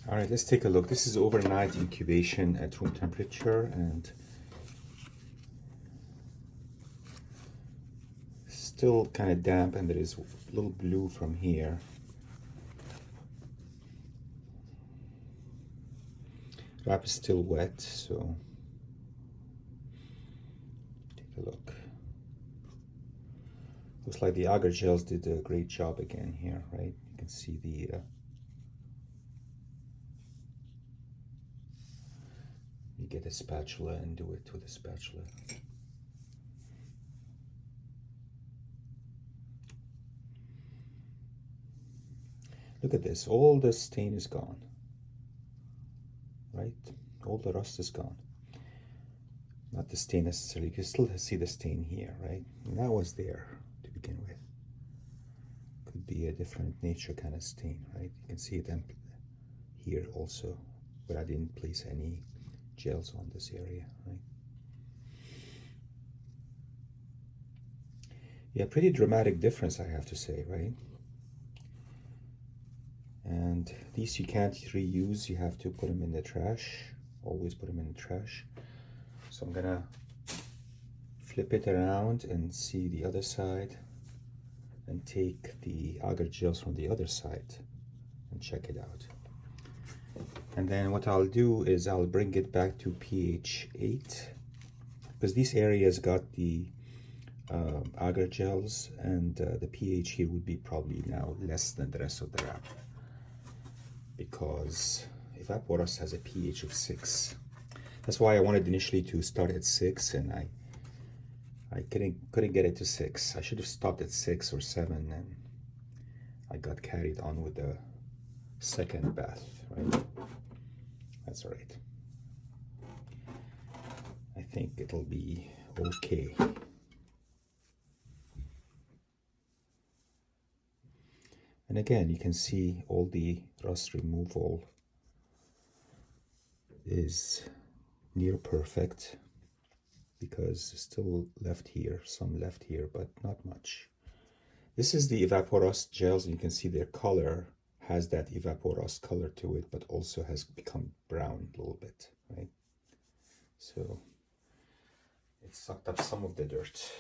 All right, let's take a look. This is overnight incubation at room temperature, and still kind of damp, and there is a little blue from here. Wrap is still wet, so take a look. Looks like the agar gels did a great job again here, right? You can see the you get a spatula and do it with a spatula. Look at this, all the stain is gone, right? All the rust is gone. Not the stain necessarily, you can still see the stain here, right? And that was there to begin with. Could be a different nature kind of stain, right? You can see it here also, but I didn't place any gels on this area, right? Yeah, pretty dramatic difference, I have to say, right? And these you can't reuse, you have to put them in the trash. Always put them in the trash. So I'm gonna flip it around and see the other side and take the agar gels from the other side and check it out. And then what I'll do is I'll bring it back to pH 8, because these areas got the agar gels, and the pH here would be probably now less than the rest of the wrap, because Evaporos has a pH of 6. That's why I wanted initially to start at 6, and I couldn't get it to 6. I should have stopped at 6 or 7, and I got carried on with the second bath, right? That's all right. I think it'll be okay. And again, you can see all the rust removal is near perfect, because it's still left here, some left here, but not much. This is the Evaporos gels, and you can see their color has that Evaporos color to it, but also has become brown a little bit, right? So it sucked up some of the dirt.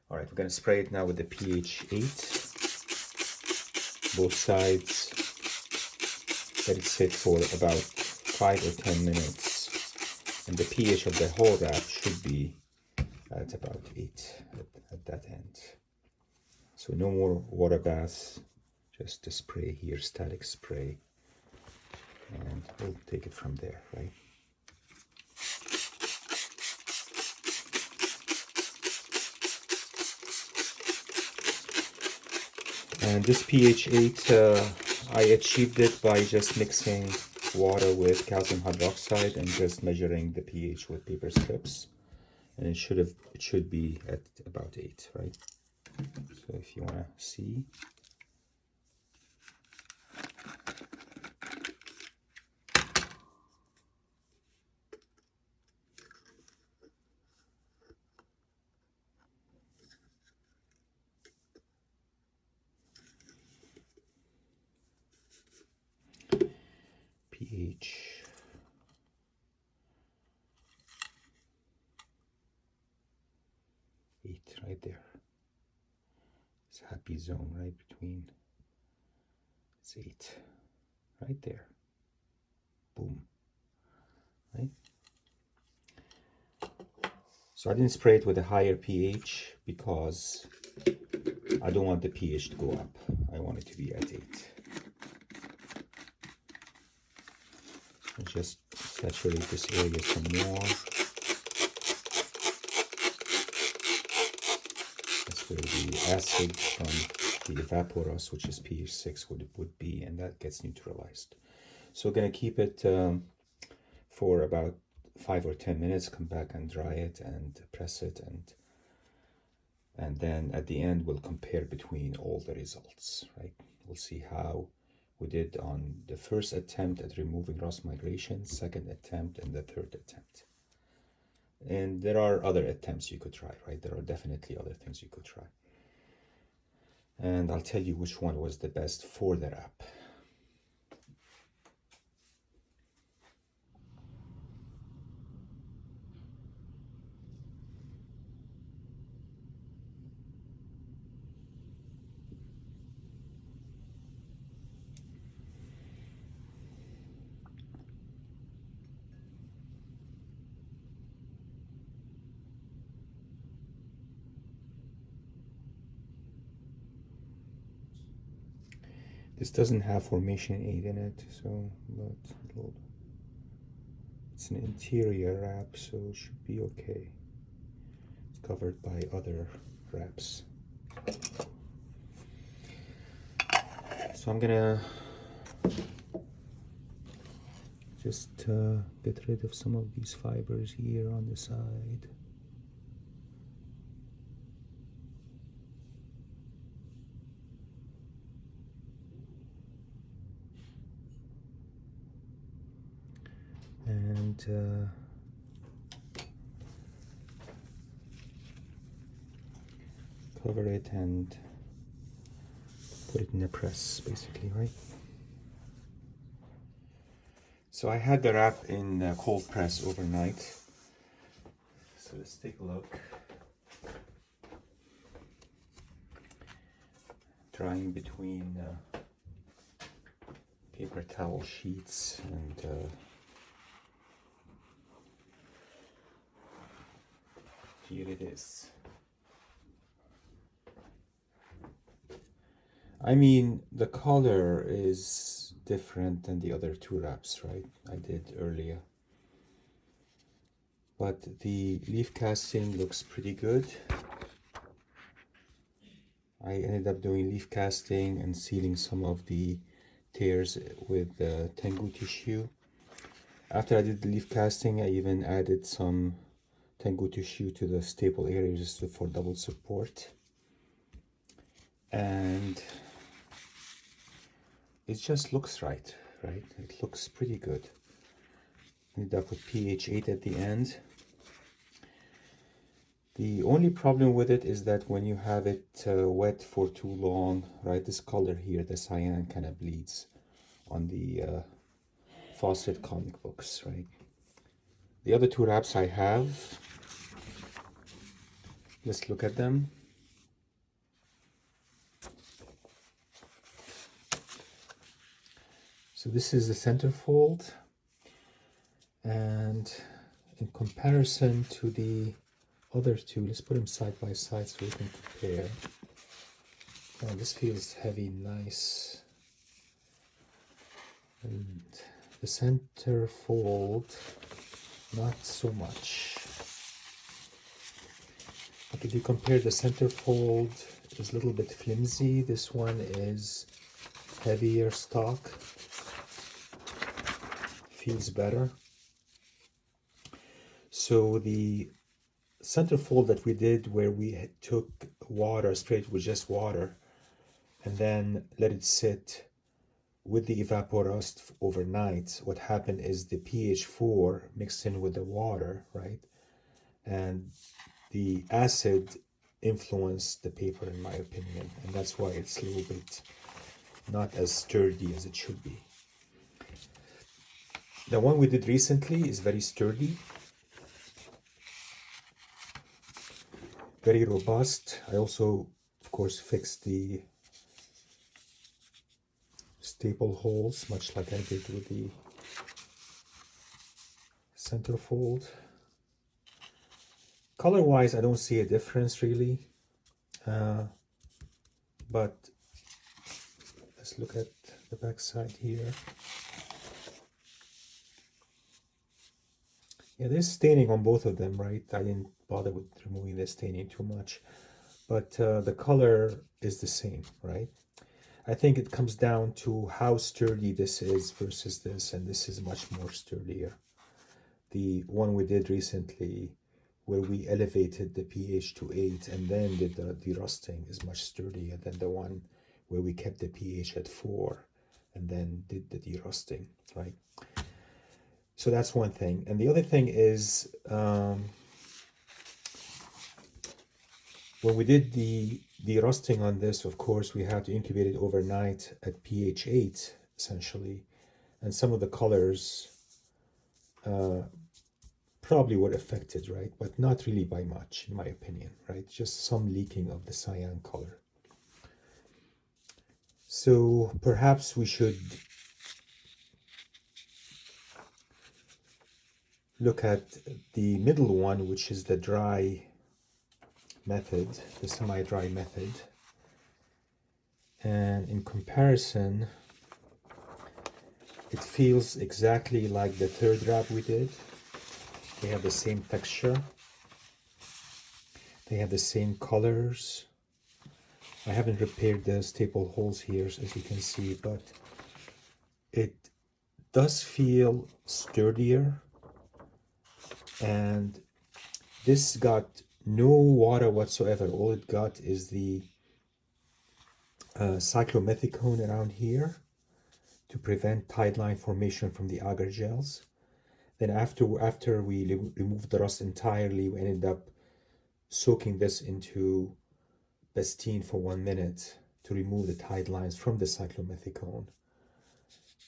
All right, we're gonna spray it now with the pH 8. Both sides. Let it sit for about 5 or 10 minutes. And the pH of the whole wrap should be at about 8 at that end. So no more water baths, just a spray here, static spray. And we'll take it from there, right? And this pH 8, I achieved it by just mixing water with calcium hydroxide and just measuring the pH with paper strips. And it should be at about 8, right? So if you want to see. pH 8 right there. It's a happy zone right between. It's 8 right there. Boom. Right? So I didn't spray it with a higher pH because I don't want the pH to go up. I want it to be at 8. And just saturate this area some more. That's where the acid from the Evaporos, which is pH 6, would be, and that gets neutralized. So we're going to keep it for about 5 or 10 minutes, come back and dry it and press it, and then at the end we'll compare between all the results, right? We'll see how we did on the first attempt at removing rust migration, second attempt, and the third attempt. And there are other attempts you could try, right? There are definitely other things you could try. And I'll tell you which one was the best for the wrap. This doesn't have formation aid in it, so but it's an interior wrap, so it should be okay. It's covered by other wraps. So I'm gonna just get rid of some of these fibers here on the side. And cover it and put it in a press, basically, right? So I had the wrap in cold press overnight. So let's take a look. Drying between paper towel sheets and here it is. I mean, the color is different than the other two wraps, right? I did earlier. But the leaf casting looks pretty good. I ended up doing leaf casting and sealing some of the tears with Tengu tissue. After I did the leaf casting, I even added some Tengu tissue to the staple area just for double support. And it just looks right? It looks pretty good. Ended up with pH 8 at the end. The only problem with it is that when you have it wet for too long, right, this color here, the cyan, kind of bleeds on the Fawcett comic books, right? The other two wraps I have, let's look at them. So this is the centerfold, and in comparison to the other two, let's put them side by side so we can compare. Oh, this feels heavy, nice. And the centerfold, not so much. Like if you compare, the centerfold is a little bit flimsy. This one is heavier stock. Feels better. So the centerfold that we did, where we took water, straight with just water, and then let it sit with the evaporust overnight, what happened is the pH 4 mixed in with the water, right? And the acid influenced the paper, in my opinion, and that's why it's a little bit not as sturdy as it should be. The one we did recently is very sturdy, very robust. I also, of course, fixed the staple holes, much like I did with the centerfold. Color-wise, I don't see a difference really, but let's look at the back side here. Yeah, there's staining on both of them, right? I didn't bother with removing the staining too much, but the color is the same, right? I think it comes down to how sturdy this is versus this, and this is much more sturdier. The one we did recently, where we elevated the pH to 8 and then did the derusting, is much sturdier than the one where we kept the pH at 4 and then did the derusting, right? So that's one thing. And the other thing is, When we did the rusting on this, of course, we had to incubate it overnight at pH 8, essentially. And some of the colors probably were affected, right? But not really by much, in my opinion, right? Just some leaking of the cyan color. So perhaps we should look at the middle one, which is the dry method, the semi-dry method. And in comparison, it feels exactly like the third wrap we did. They have the same texture. They have the same colors. I haven't repaired the staple holes here, as you can see, but it does feel sturdier. And this got no water whatsoever. All it got is the cyclomethicone around here to prevent tide line formation from the agar gels. Then after we removed the rust entirely, we ended up soaking this into Bestine for 1 minute to remove the tide lines from the cyclomethicone.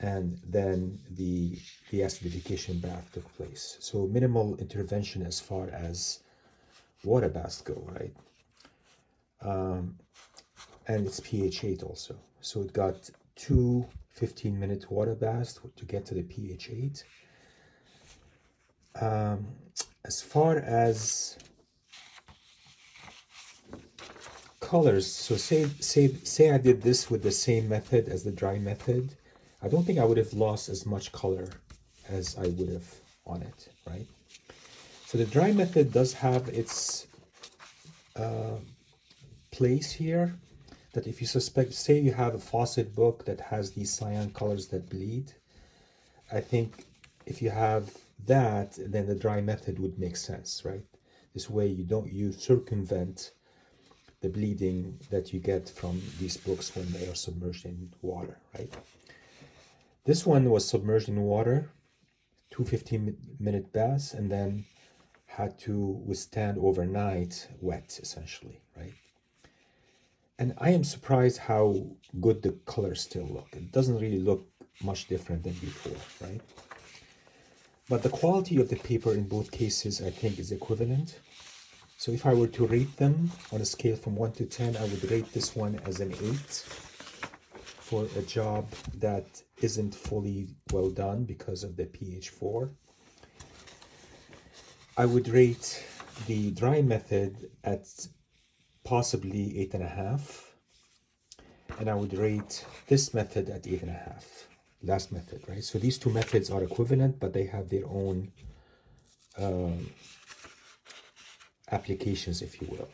And then the acidification bath took place. So minimal intervention as far as water baths go, right? And it's pH 8 also. So it got 2 15-minute water baths to get to the pH 8. As far as colors, so say I did this with the same method as the dry method, I don't think I would have lost as much color as I would have on it, right? So the dry method does have its place here, that if you suspect, say you have a faucet book that has these cyan colors that bleed, I think if you have that, then the dry method would make sense, right? This way you circumvent the bleeding that you get from these books when they are submerged in water, right? This one was submerged in water, 2 15-minute baths, and then had to withstand overnight wet, essentially, right? And I am surprised how good the colors still look. It doesn't really look much different than before, right? But the quality of the paper in both cases, I think, is equivalent. So if I were to rate them on a scale from 1 to 10, I would rate this one as an 8 for a job that isn't fully well done because of the pH 4. I would rate the dry method at possibly 8.5, and I would rate this method at 8.5. Last method, right? So these two methods are equivalent, but they have their own applications, if you will.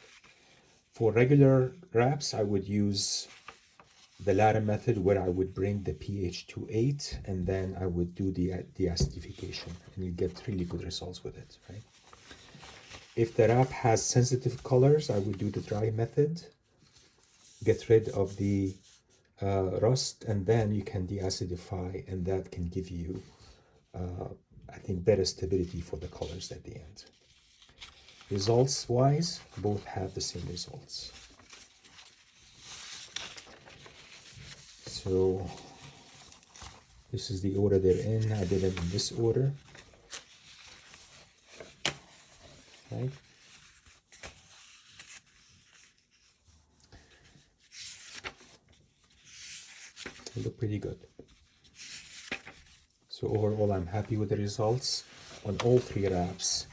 For regular wraps, I would use the latter method, where I would bring the pH to 8, and then I would do the acidification, and you get really good results with it, right? If the wrap has sensitive colors, I would do the dry method, get rid of the rust, and then you can deacidify, and that can give you, I think, better stability for the colors at the end. Results wise, both have the same results. So this is the order they're in. I did them in this order, right? They look pretty good. So overall, I'm happy with the results on all 3 wraps.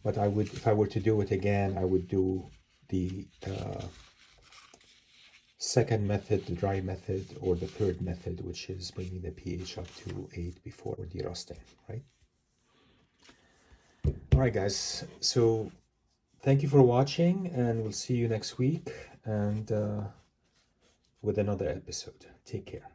But I would, if I were to do it again, I would do the second method, the dry method, or the third method, which is bringing the pH up to 8 before derusting, right? All right, guys. So thank you for watching, and we'll see you next week and with another episode. Take care.